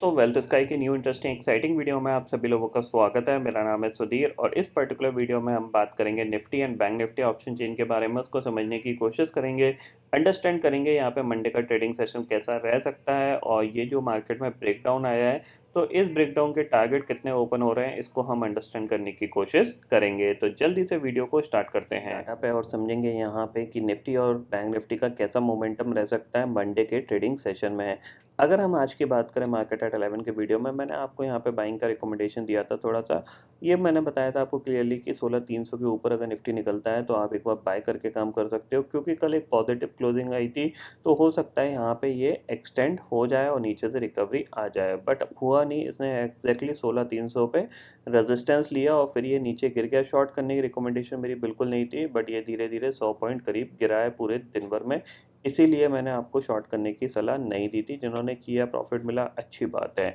तो wealth sky की new interesting exciting video में आप सभी लोगों का स्वागत है। मेरा नाम है सुधीर और इस पर्टिकुलर वीडियो में हम बात करेंगे Nifty and bank Nifty option chain के बारे में। उसको समझने की कोशिश करेंगे, अंडरस्टैंड करेंगे यहाँ पे मंडे का ट्रेडिंग सेशन कैसा रह सकता है और ये जो मार्केट में ब्रेकडाउन आया है तो इस ब्रेकडाउन के टारगेट कितने ओपन हो रहे हैं इसको हम अंडरस्टैंड करने की कोशिश करेंगे। तो जल्दी से वीडियो को स्टार्ट करते हैं डाटा पे और समझेंगे यहाँ पे कि निफ्टी और बैंक निफ्टी का कैसा मोमेंटम रह सकता है मंडे के ट्रेडिंग सेशन में। अगर हम आज की बात करें मार्केट एट 11 के वीडियो में मैंने आपको यहाँ पे बाइंग का रिकमेंडेशन दिया था थोड़ा सा। ये मैंने बताया था आपको क्लियरली कि 16,300 के ऊपर अगर निफ्टी निकलता है तो आप एक बार बाय करके काम कर सकते हो, क्योंकि कल एक पॉजिटिव क्लोजिंग आई थी तो हो सकता है यहाँ पे ये एक्सटेंड हो जाए और नीचे से रिकवरी आ जाए, बट हुआ नहीं। इसने एग्जैक्टली 16,300 पे रेजिस्टेंस लिया और फिर ये नीचे गिर गया। शॉर्ट करने की रिकमेंडेशन मेरी बिल्कुल नहीं थी, बट ये धीरे धीरे 100 पॉइंट करीब गिरा है पूरे दिन भर में, इसीलिए मैंने आपको शॉर्ट करने की सलाह नहीं दी थी। जिन्होंने किया प्रॉफिट मिला, अच्छी बात है।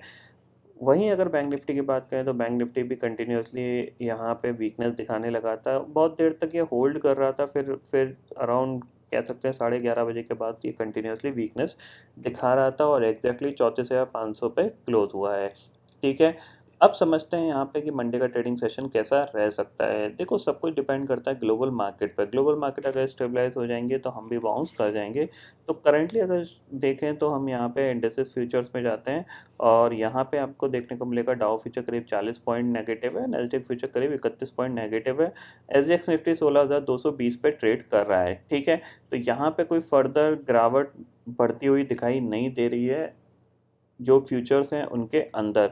वहीं अगर बैंक निफ्टी की बात करें तो बैंक निफ्टी भी कंटिन्यूसली यहाँ पे वीकनेस दिखाने लगा था। बहुत देर तक ये होल्ड कर रहा था, फिर अराउंड कह सकते हैं 11:30 बजे के बाद ये कंटिन्यूसली वीकनेस दिखा रहा था और एग्जैक्टली 34,500 पे क्लोज हुआ है। ठीक है, अब समझते हैं यहाँ पे कि मंडे का ट्रेडिंग सेशन कैसा रह सकता है। देखो, सब कुछ डिपेंड करता है ग्लोबल मार्केट पर। ग्लोबल मार्केट अगर स्टेबलाइज हो जाएंगे तो हम भी बाउंस कर जाएंगे। तो करंटली अगर देखें तो हम यहाँ पे इंडेक्स फ्यूचर्स में जाते हैं और यहाँ पे आपको देखने को मिलेगा डाउ फ्यूचर करीब 40 पॉइंट नेगेटिव है, नैस्डैक फ्यूचर करीब 31 पॉइंट नेगेटिव है, एसजीएक्स निफ्टी 16,220 पे ट्रेड कर रहा है। ठीक है, तो यहाँ पे कोई फर्दर गिरावट बढ़ती हुई दिखाई नहीं दे रही है जो फ्यूचर्स हैं उनके अंदर।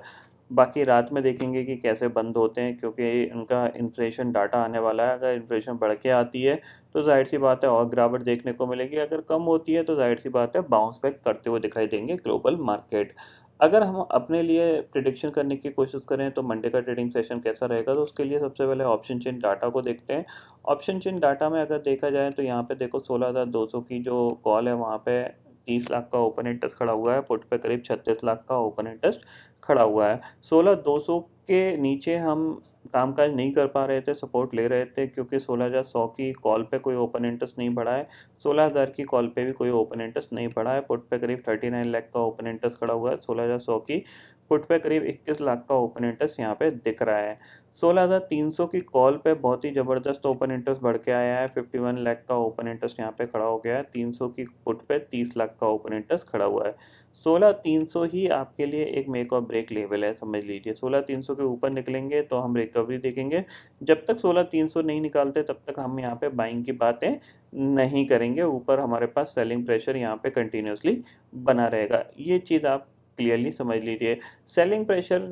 बाकी रात में देखेंगे कि कैसे बंद होते हैं, क्योंकि उनका इन्फ्लेशन डाटा आने वाला है। अगर इन्फ्लेशन बढ़ के आती है तो जाहिर सी बात है और गिरावट देखने को मिलेगी, अगर कम होती है तो जाहिर सी बात है बाउंस बैक करते हुए दिखाई देंगे ग्लोबल मार्केट। अगर हम अपने लिए प्रिडिक्शन करने की कोशिश करें तो मंडे का ट्रेडिंग सेशन कैसा रहेगा, तो उसके लिए सबसे पहले ऑप्शन चेन डाटा को देखते हैं। ऑप्शन चेन डाटा में अगर देखा जाए तो यहाँ पे देखो 16,200 की जो कॉल है वहाँ पे 30 लाख का ओपन इंटरेस्ट खड़ा हुआ है, पुट पे करीब 36 लाख का ओपन इंटरेस्ट खड़ा हुआ है। 16,200 के नीचे हम कामकाज नहीं कर पा रहे थे, सपोर्ट ले रहे थे, क्योंकि 16,100 की कॉल पे कोई ओपन इंटरेस्ट नहीं बढ़ा है, 16,000 की कॉल पे भी कोई ओपन इंटरेस्ट नहीं बढ़ा है। पुट पे करीब 39 लाख का ओपन इंटरेस्ट खड़ा हुआ है, 16,100 की पुट पे करीब 21 लाख का ओपन इंटरेस्ट यहाँ पे दिख रहा है। 16,300 की कॉल पे बहुत ही ज़बरदस्त ओपन इंटरेस्ट बढ़ के आया है, 51 लाख का ओपन इंटरेस्ट यहाँ पे खड़ा हो गया है। 300 की पुट पे 30 लाख का ओपन इंटरेस्ट खड़ा हुआ है। 16,300 ही आपके लिए एक मेक और ब्रेक लेवल है, समझ लीजिए। 16,300 के ऊपर निकलेंगे तो हम रिकवरी देखेंगे, जब तक 16,300 नहीं निकालते तब तक हम यहाँ पे बाइंग की बातें नहीं करेंगे। ऊपर हमारे पास सेलिंग प्रेशर यहाँ पे कंटिन्यूसली बना रहेगा, ये चीज़ आप क्लियरली समझ लीजिए। सेलिंग प्रेशर,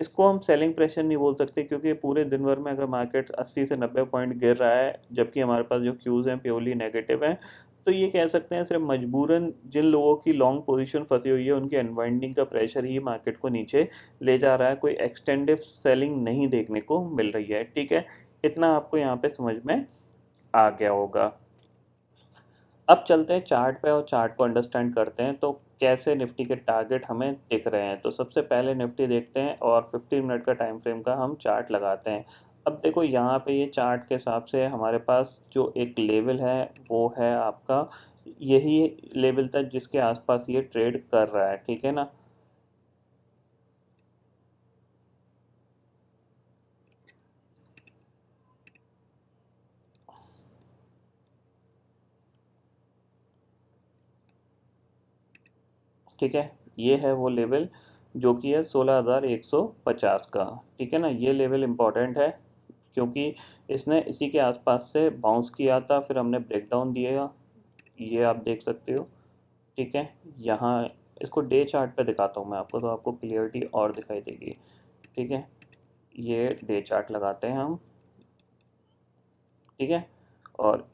इसको हम सेलिंग प्रेशर नहीं बोल सकते, क्योंकि पूरे दिन भर में अगर मार्केट 80 से 90 पॉइंट गिर रहा है जबकि हमारे पास जो क्यूज़ हैं प्योरली नेगेटिव हैं, तो ये कह सकते हैं सिर्फ मजबूरन जिन लोगों की लॉन्ग पोजीशन फंसी हुई है उनकी अनवाइंडिंग का प्रेशर ही मार्केट को नीचे ले जा रहा है। कोई एक्सटेंडिव सेलिंग नहीं देखने को मिल रही है। ठीक है, इतना आपको यहाँ पे समझ में आ गया होगा। अब चलते हैं चार्ट पे और चार्ट को अंडरस्टैंड करते हैं तो कैसे निफ्टी के टारगेट हमें दिख रहे हैं। तो सबसे पहले निफ्टी देखते हैं और 15 मिनट का टाइम फ्रेम का हम चार्ट लगाते हैं। अब देखो यहाँ पे ये चार्ट के हिसाब से हमारे पास जो एक लेवल है वो है आपका यही लेवल था जिसके आसपास ये ट्रेड कर रहा है। ठीक है ना, ठीक है, ये है वो लेवल जो कि है 16,150 का। ठीक है ना, ये लेवल इम्पॉर्टेंट है क्योंकि इसने इसी के आसपास से बाउंस किया था, फिर हमने ब्रेकडाउन दिया, ये आप देख सकते हो। ठीक है, यहाँ इसको डे चार्ट पे दिखाता हूँ मैं आपको तो आपको क्लियरिटी और दिखाई देगी। ठीक है, ये डे चार्ट लगाते हैं हम। ठीक है, और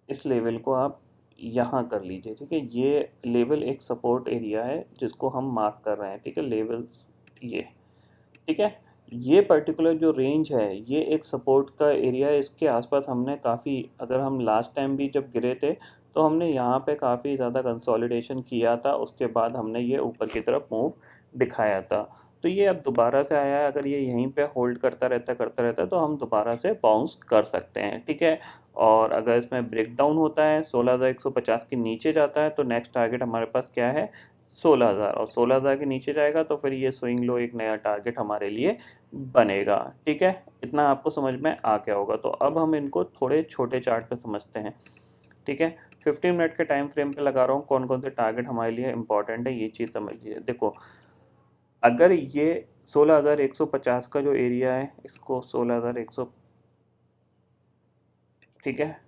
इस लेवल को आप यहाँ कर लीजिए। ठीक है, ये लेवल एक सपोर्ट एरिया है जिसको हम मार्क कर रहे हैं। ठीक है, लेवल ये, ठीक है, ये पर्टिकुलर जो रेंज है ये एक सपोर्ट का एरिया है। इसके आसपास हमने काफ़ी, अगर हम लास्ट टाइम भी जब गिरे थे तो हमने यहाँ पे काफ़ी ज़्यादा कंसोलिडेशन किया था, उसके बाद हमने ये ऊपर की तरफ मूव दिखाया था। तो ये अब दोबारा से आया है, अगर ये यहीं पे होल्ड करता रहता है तो हम दोबारा से बाउंस कर सकते हैं। ठीक है, और अगर इसमें ब्रेकडाउन होता है 16,150 के नीचे जाता है तो नेक्स्ट टारगेट हमारे पास क्या है, 16,000 और 16,000 के नीचे जाएगा तो फिर ये स्विंग लो एक नया टारगेट हमारे लिए बनेगा। ठीक है, इतना आपको समझ में आ गया होगा। तो अब हम इनको थोड़े छोटे चार्ट पे समझते हैं। ठीक है, 15 मिनट के टाइम फ्रेम पे लगा रहा हूँ, कौन कौन से टारगेट हमारे लिए इंपॉर्टेंट है ये चीज़ समझ लीजिए। देखो, अगर ये 16,150 का जो एरिया है, इसको 16,100, ठीक है,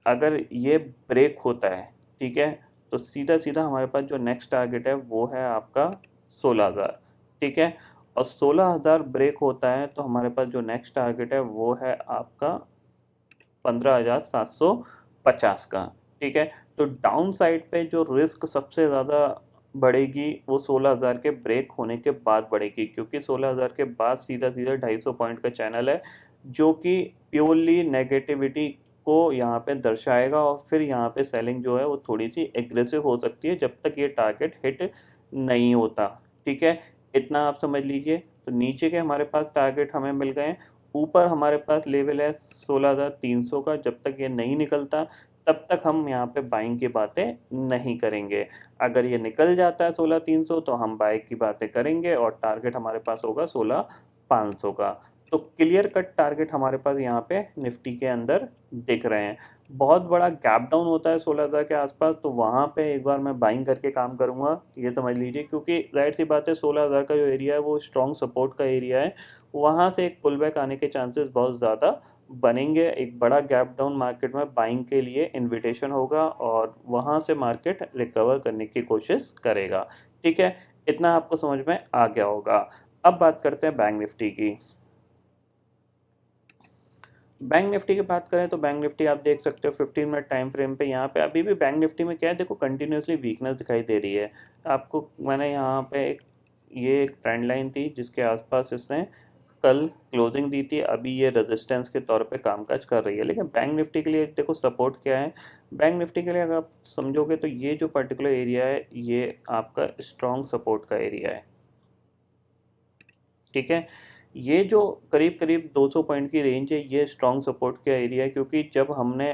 अगर ये ब्रेक होता है, ठीक है, तो सीधा सीधा हमारे पास जो नेक्स्ट टारगेट है वो है आपका 16,000। ठीक है, और 16,000 ब्रेक होता है तो हमारे पास जो नेक्स्ट टारगेट है वो है आपका 15,750 का। ठीक है, तो डाउन साइड पे जो रिस्क सबसे ज़्यादा बढ़ेगी वो 16,000 के ब्रेक होने के बाद बढ़ेगी, क्योंकि 16,000 के बाद सीधा सीधा 250 पॉइंट का चैनल है जो कि प्योरली नेगेटिविटी को यहाँ पे दर्शाएगा, और फिर यहाँ पे सेलिंग जो है वो थोड़ी सी एग्रेसिव हो सकती है जब तक ये टारगेट हिट नहीं होता। ठीक है, इतना आप समझ लीजिए। तो नीचे के हमारे पास टारगेट हमें मिल गए हैं, ऊपर हमारे पास लेवल है 16,300 का। जब तक ये नहीं निकलता तब तक हम यहाँ पे बाइंग की बातें नहीं करेंगे। अगर ये निकल जाता है 16,300 तो हम बाइंग की बातें करेंगे, और टारगेट हमारे पास होगा 16,500 का। तो क्लियर कट टारगेट हमारे पास यहाँ पे निफ्टी के अंदर दिख रहे हैं। बहुत बड़ा गैप डाउन होता है 16,000 के आसपास, तो वहाँ पे एक बार मैं बाइंग करके काम करूँगा, ये समझ लीजिए, क्योंकि जाहिर सी बात है 16,000 का जो एरिया है वो स्ट्रॉन्ग सपोर्ट का एरिया है। वहाँ से एक पुल बैक आने के चांसेस बहुत ज़्यादा बनेंगे। एक बड़ा गैप डाउन मार्केट में बाइंग के लिए इन्विटेशन होगा, और वहाँ से मार्केट रिकवर करने की कोशिश करेगा। ठीक है, इतना आपको समझ में आ गया होगा। अब बात करते हैं बैंक निफ्टी की। बैंक निफ्टी की बात करें तो बैंक निफ्टी आप देख सकते हो 15 मिनट टाइम फ्रेम पे, यहाँ पे अभी भी बैंक निफ्टी में क्या है, देखो कंटिन्यूसली वीकनेस दिखाई दे रही है आपको। मैंने यहाँ पे ये एक ट्रेंड लाइन थी जिसके आसपास इसने कल क्लोजिंग दी थी, अभी ये रेजिस्टेंस के तौर पे कामकाज कर रही है। लेकिन बैंक निफ्टी के लिए देखो सपोर्ट क्या है, बैंक निफ्टी के लिए अगर आप समझोगे तो ये जो पर्टिकुलर एरिया है ये आपका स्ट्रॉन्ग सपोर्ट का एरिया है। ठीक है, ये जो करीब करीब 200 पॉइंट की रेंज है ये स्ट्रॉन्ग सपोर्ट का एरिया है, क्योंकि जब हमने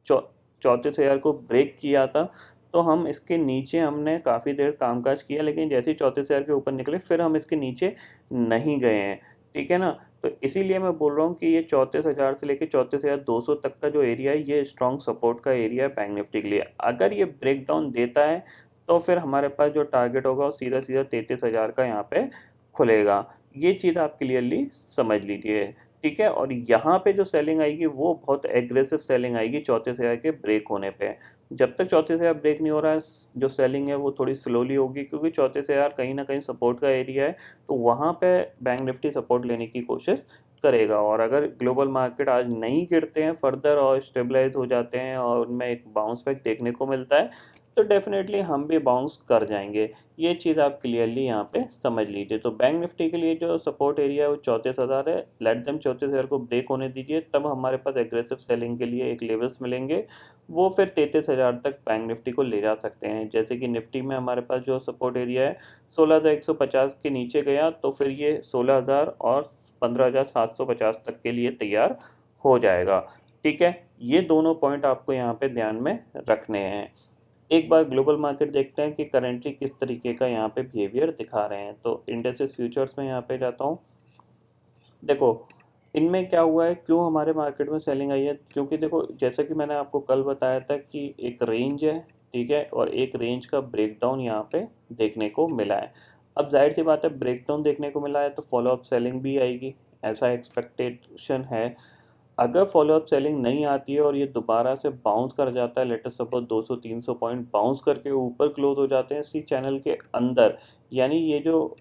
34,000 को ब्रेक किया था तो हम इसके नीचे हमने काफ़ी देर कामकाज किया, लेकिन जैसे ही 34,000 के ऊपर निकले फिर हम इसके नीचे नहीं गए हैं। ठीक है ना, तो इसीलिए मैं बोल रहा हूँ कि ये 34,000 से लेकर 34,200 तक का जो एरिया है ये स्ट्रॉन्ग सपोर्ट का एरिया है बैंक निफ्टी के लिए। अगर ये ब्रेक डाउन देता है तो फिर हमारे पास जो टारगेट होगा वो सीधा सीधा 33,000 का यहाँ पे खुलेगा। ये चीज़ आप क्लियरली समझ लीजिए। ठीक है, और यहाँ पे जो सेलिंग आएगी वो बहुत एग्रेसिव सेलिंग आएगी 34,000 के ब्रेक होने पे। जब तक 34,000 ब्रेक नहीं हो रहा है, जो सेलिंग है वो थोड़ी स्लोली होगी, क्योंकि 34,000 कहीं ना कहीं सपोर्ट का एरिया है, तो वहाँ पे बैंक निफ्टी सपोर्ट लेने की कोशिश करेगा। और अगर ग्लोबल मार्केट आज नहीं गिरते हैं फर्दर और स्टेबलाइज हो जाते हैं और उनमें एक बाउंस बैक देखने को मिलता है, तो डेफिनेटली हम भी बाउंस कर जाएंगे। ये चीज़ आप क्लियरली यहाँ पे समझ लीजिए। तो बैंक निफ्टी के लिए जो सपोर्ट एरिया है वो 34,000 है। लेट देम 34,000 को ब्रेक होने दीजिए, तब हमारे पास एग्रेसिव सेलिंग के लिए एक लेवल्स मिलेंगे, वो फिर 33,000 तक बैंक निफ्टी को ले जा सकते हैं। जैसे कि निफ्टी में हमारे पास जो सपोर्ट एरिया है 16,150 के नीचे गया तो फिर ये 16,000 और 15,750 तक के लिए तैयार हो जाएगा। ठीक है, ये दोनों पॉइंट आपको यहाँ पे ध्यान में रखने हैं। एक बार ग्लोबल मार्केट देखते हैं कि करेंटली किस तरीके का यहाँ पे बिहेवियर दिखा रहे हैं। तो इंडेक्सेस फ्यूचर्स में यहाँ पे जाता हूँ। देखो, इनमें क्या हुआ है, क्यों हमारे मार्केट में सेलिंग आई है, क्योंकि देखो जैसा कि मैंने आपको कल बताया था कि एक रेंज है, ठीक है, और एक रेंज का ब्रेकडाउन यहाँ पे देखने को मिला है। अब जाहिर सी बात है ब्रेकडाउन देखने को मिला है तो फॉलोअप सेलिंग भी आएगी, ऐसा एक्सपेक्टेशन है। अगर फॉलोअप सेलिंग नहीं आती है और ये दोबारा से बाउंस कर जाता है, let us suppose 200-300 point bounce करके ऊपर क्लोज हो जाते हैं इसी चैनल के अंदर, यानी ये जो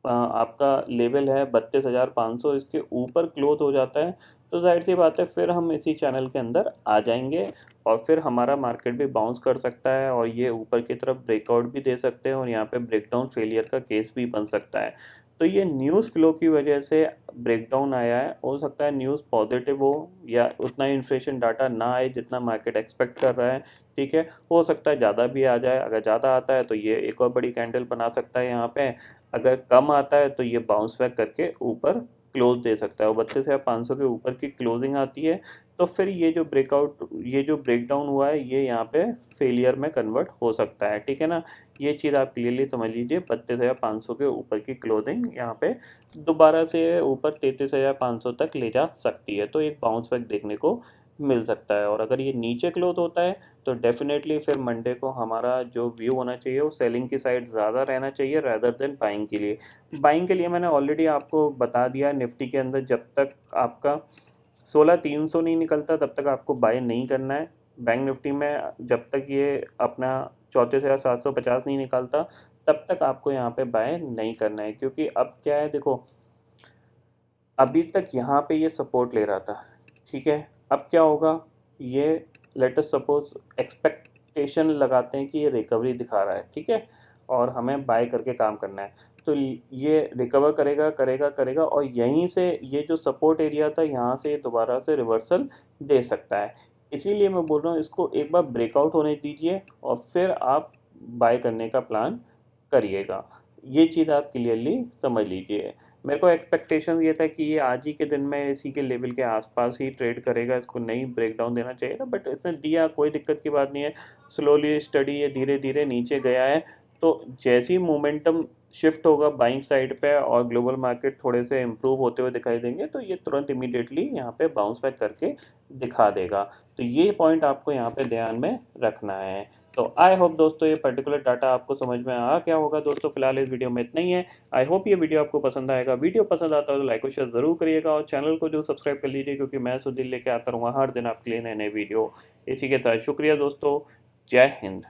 आपका लेवल है 32,500 इसके ऊपर क्लोज हो जाता है, तो जाहिर सी बात है फिर हम इसी चैनल के अंदर आ जाएंगे, और फिर हमारा मार्केट भी बाउंस कर सकता है और ये ऊपर की तरफ ब्रेकआउट भी दे सकते हैं, और यहाँ पे ब्रेकडाउन फेलियर का केस भी बन सकता है। तो ये न्यूज़ फ्लो की वजह से ब्रेकडाउन आया है। हो सकता है न्यूज़ पॉजिटिव हो या उतना इन्फ्लेशन डाटा ना आए जितना मार्केट एक्सपेक्ट कर रहा है। ठीक है, हो सकता है ज़्यादा भी आ जाए, अगर ज़्यादा आता है तो ये एक और बड़ी कैंडल बना सकता है यहाँ पे, अगर कम आता है तो ये बाउंस बैक करके ऊपर क्लोज दे सकता है। और 32,500 के ऊपर की क्लोजिंग आती है तो फिर ये जो ब्रेकडाउन हुआ है ये यहाँ पे फेलियर में कन्वर्ट हो सकता है, ठीक है ना। ये चीज़ आप क्लियरली समझ लीजिए। 32,500 के ऊपर की क्लोजिंग यहाँ पे दोबारा से ऊपर 33,500 तक ले जा सकती है, तो एक बाउंस बैक देखने को मिल सकता है। और अगर ये नीचे क्लोज होता है तो डेफिनेटली फिर मंडे को हमारा जो व्यू होना चाहिए वो सेलिंग की साइड ज़्यादा रहना चाहिए रैदर देन बाइंग के लिए। बाइंग के लिए मैंने ऑलरेडी आपको बता दिया, निफ्टी के अंदर जब तक आपका 16,300 नहीं निकलता तब तक आपको बाय नहीं करना है। बैंक निफ्टी में जब तक ये अपना 34,750 नहीं निकालता तब तक आपको यहाँ पे बाय नहीं करना है, क्योंकि अब क्या है देखो, अभी तक यहाँ पे ये सपोर्ट ले रहा था, ठीक है। अब क्या होगा, ये लेट अस सपोज एक्सपेक्टेशन लगाते हैं कि ये रिकवरी दिखा रहा है, ठीक है, और हमें बाय करके काम करना है। तो ये रिकवर करेगा करेगा करेगा और यहीं से ये जो सपोर्ट एरिया था यहाँ से ये दोबारा से रिवर्सल दे सकता है। इसीलिए मैं बोल रहा हूँ इसको एक बार ब्रेकआउट होने दीजिए और फिर आप बाय करने का प्लान करिएगा। ये चीज़ आप क्लियरली समझ लीजिए। मेरे को एक्सपेक्टेशन ये था कि ये आज ही के दिन में इसी के लेवल के आसपास ही ट्रेड करेगा, इसको नहीं ब्रेकडाउन देना चाहिए था, बट इसने दिया, कोई दिक्कत की बात नहीं है। स्लोली स्टडी ये धीरे धीरे नीचे गया है, तो जैसे ही मोमेंटम शिफ्ट होगा बाइंग साइड पे और ग्लोबल मार्केट थोड़े से इम्प्रूव होते हुए दिखाई देंगे तो ये तुरंत इमीडिएटली यहाँ पे बाउंस बैक करके दिखा देगा। तो ये पॉइंट आपको यहाँ पे ध्यान में रखना है। तो आई होप दोस्तों ये पर्टिकुलर डाटा आपको समझ में आ गया होगा। दोस्तों फिलहाल इस वीडियो में इतना ही है। आई होप ये वीडियो आपको पसंद आएगा। वीडियो पसंद आता है तो लाइक और शेयर जरूर करिएगा और चैनल को जो सब्सक्राइब कर लीजिए, क्योंकि मैं सुधीर लेके आता रहूँगा हर दिन आपके लिए नए नए वीडियो। इसी के साथ शुक्रिया दोस्तों, जय हिंद।